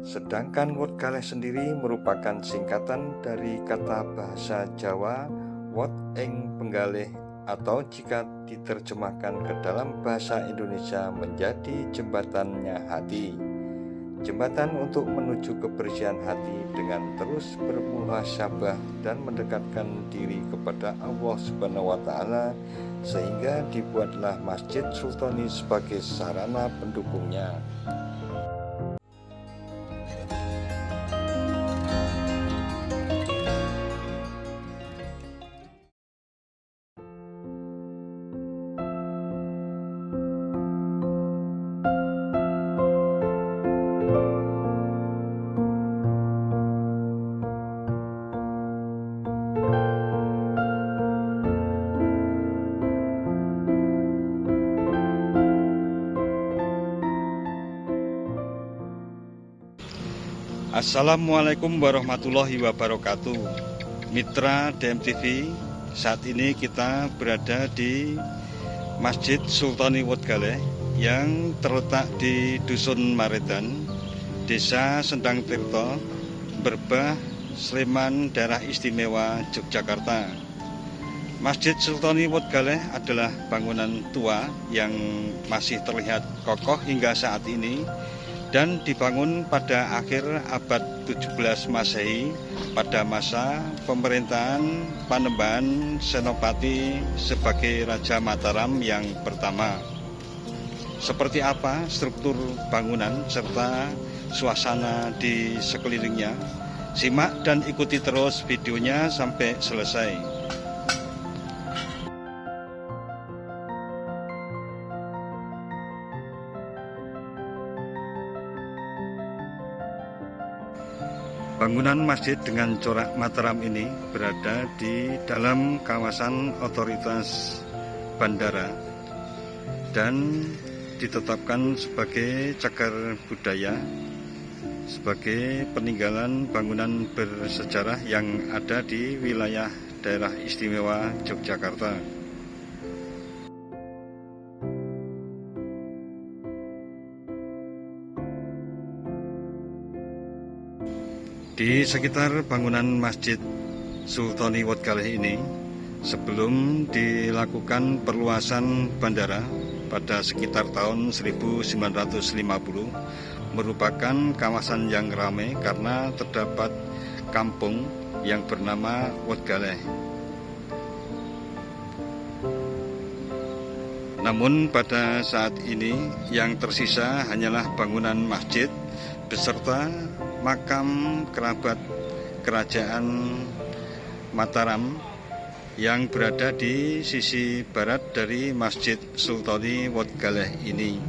Sedangkan Wot Galeh sendiri merupakan singkatan dari kata bahasa Jawa Wot ing Penggalih, atau jika diterjemahkan ke dalam bahasa Indonesia menjadi jembatannya hati. Jembatan untuk menuju kebersihan hati dengan terus bermuhasabah dan mendekatkan diri kepada Allah Subhanahu wa Ta'ala, sehingga dibuatlah Masjid Sultani sebagai sarana pendukungnya. Assalamualaikum warahmatullahi wabarakatuh. Mitra DMTV, saat ini kita berada di Masjid Sultani Wot Galeh yang terletak di Dusun Maredan, Desa Sendang Tirto, Berbah, Sleman, Daerah Istimewa Yogyakarta. Masjid Sultani Wot Galeh adalah bangunan tua yang masih terlihat kokoh hingga saat ini, dan dibangun pada akhir abad 17 Masehi pada masa pemerintahan Panembahan Senopati sebagai Raja Mataram yang pertama. Seperti apa struktur bangunan serta suasana di sekelilingnya? Simak dan ikuti terus videonya sampai selesai. Bangunan masjid dengan corak Mataram ini berada di dalam kawasan otoritas bandara dan ditetapkan sebagai cagar budaya, sebagai peninggalan bangunan bersejarah yang ada di wilayah Daerah Istimewa Yogyakarta. Di sekitar bangunan Masjid Sultani Wot Galeh ini, sebelum dilakukan perluasan bandara pada sekitar tahun 1950, merupakan kawasan yang ramai karena terdapat kampung yang bernama Wot Galeh. Namun pada saat ini yang tersisa hanyalah bangunan masjid beserta makam kerabat kerajaan Mataram yang berada di sisi barat dari Masjid Sultani Wot Galeh ini.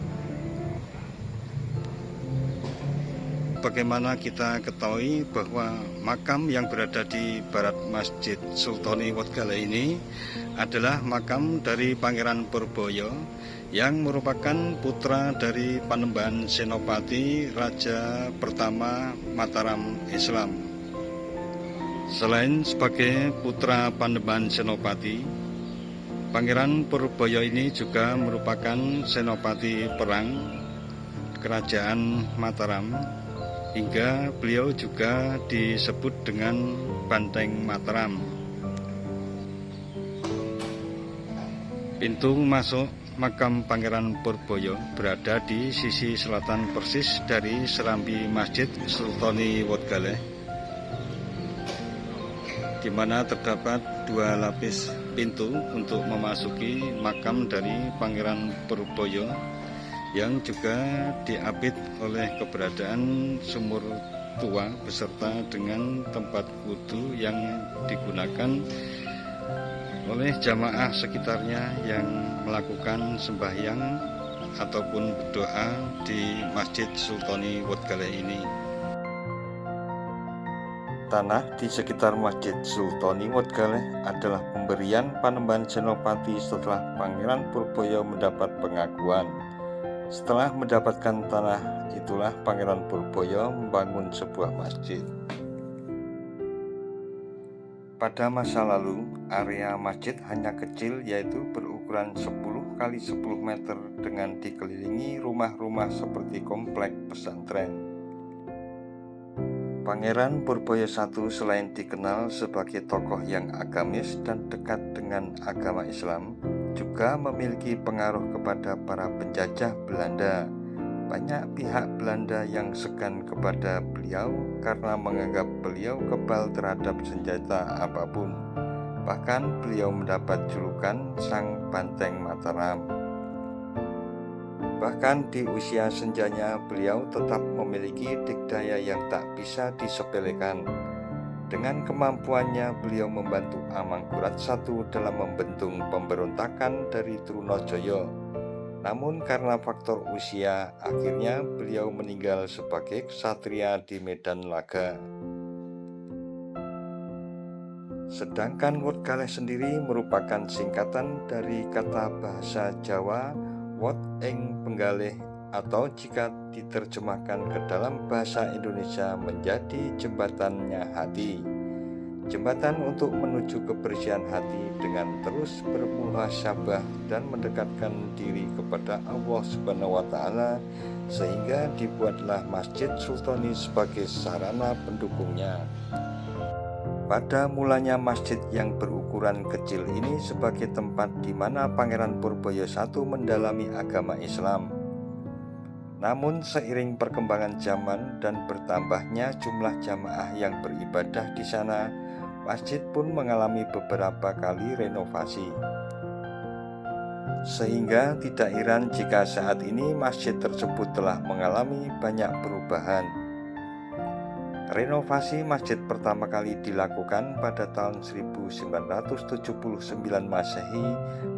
Bagaimana kita ketahui bahwa makam yang berada di barat Masjid Sultani Wot Galeh ini adalah makam dari Pangeran Purboyo yang merupakan putra dari Panembahan Senopati Raja pertama Mataram Islam. Selain sebagai putra Panembahan Senopati, Pangeran Purboyo ini juga merupakan senopati perang Kerajaan Mataram, hingga beliau juga disebut dengan Banteng Mataram. Pintu masuk makam Pangeran Purboyo berada di sisi selatan persis dari serambi Masjid Sultani Wot Galeh, di mana terdapat dua lapis pintu untuk memasuki makam dari Pangeran Purboyo, yang juga diapit oleh keberadaan sumur tua beserta dengan tempat wudhu yang digunakan oleh jamaah sekitarnya yang melakukan sembahyang ataupun berdoa di Masjid Sultani Wot Galeh ini. Tanah di sekitar Masjid Sultani Wot Galeh adalah pemberian Panembahan Senopati setelah Pangeran Purboyo mendapat pengakuan. Setelah mendapatkan tanah itulah Pangeran Purboyo membangun sebuah masjid. Pada masa lalu, area masjid hanya kecil, yaitu berukuran 10 kali 10 meter dengan dikelilingi rumah-rumah seperti komplek pesantren. Pangeran Purboyo I selain dikenal sebagai tokoh yang agamis dan dekat dengan agama Islam, juga memiliki pengaruh kepada para penjajah Belanda. Banyak pihak Belanda yang segan kepada beliau karena menganggap beliau kebal terhadap senjata apapun. Bahkan beliau mendapat julukan Sang Banteng Mataram. Bahkan di usia senjanya beliau tetap memiliki dikdaya yang tak bisa disepelekan. Dengan kemampuannya beliau membantu Amangkurat I dalam membendung pemberontakan dari Trunojoyo. Namun karena faktor usia, akhirnya beliau meninggal sebagai ksatria di medan laga. Sedangkan Wodgaleh sendiri merupakan singkatan dari kata bahasa Jawa Wot ing Penggalih, atau jika diterjemahkan ke dalam bahasa Indonesia menjadi jembatannya hati. Jembatan untuk menuju kebersihan hati dengan terus bermuhasabah dan mendekatkan diri kepada Allah Subhanahu wa Ta'ala, sehingga dibuatlah Masjid Sultoni sebagai sarana pendukungnya. Pada mulanya masjid yang berukuran kecil ini sebagai tempat di mana Pangeran Purboyo I mendalami agama Islam. Namun seiring perkembangan zaman dan bertambahnya jumlah jamaah yang beribadah di sana, masjid pun mengalami beberapa kali renovasi. Sehingga tidak heran jika saat ini masjid tersebut telah mengalami banyak perubahan. Renovasi masjid pertama kali dilakukan pada tahun 1979 Masehi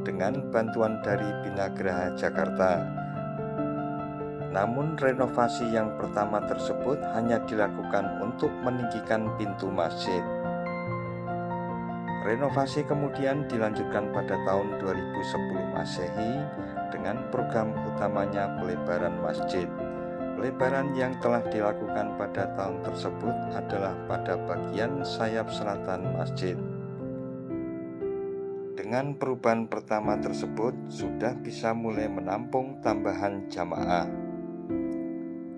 dengan bantuan dari Binagraha Jakarta. Namun renovasi yang pertama tersebut hanya dilakukan untuk meninggikan pintu masjid. Renovasi kemudian dilanjutkan pada tahun 2010 Masehi dengan program utamanya pelebaran masjid. Pelebaran yang telah dilakukan pada tahun tersebut adalah pada bagian sayap selatan masjid. Dengan perubahan pertama tersebut sudah bisa mulai menampung tambahan jamaah.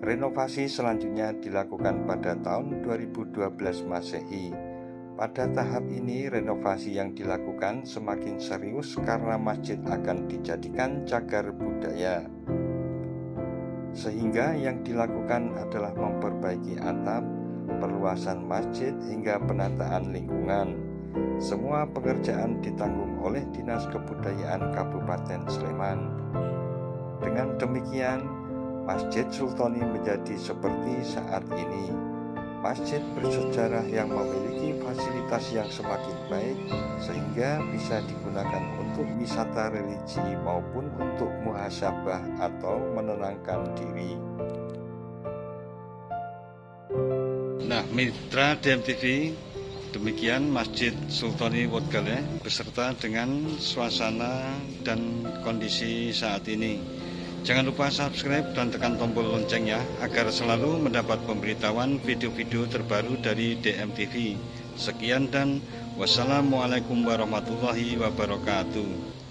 Renovasi selanjutnya dilakukan pada tahun 2012 Masehi. Pada tahap ini renovasi yang dilakukan semakin serius karena masjid akan dijadikan cagar budaya. Sehingga yang dilakukan adalah memperbaiki atap, perluasan masjid hingga penataan lingkungan. Semua pekerjaan ditanggung oleh Dinas Kebudayaan Kabupaten Sleman. Dengan demikian, Masjid Sultoni menjadi seperti saat ini. Masjid bersejarah yang memiliki fasilitas yang semakin baik sehingga bisa digunakan untuk wisata religi maupun untuk muhasabah atau menenangkan diri. Nah, mitra DMTV, demikian Masjid Sultoni Wodgaleh beserta dengan suasana dan kondisi saat ini. Jangan lupa subscribe dan tekan tombol loncengnya agar selalu mendapat pemberitahuan video-video terbaru dari DMTV. Sekian dan wassalamualaikum warahmatullahi wabarakatuh.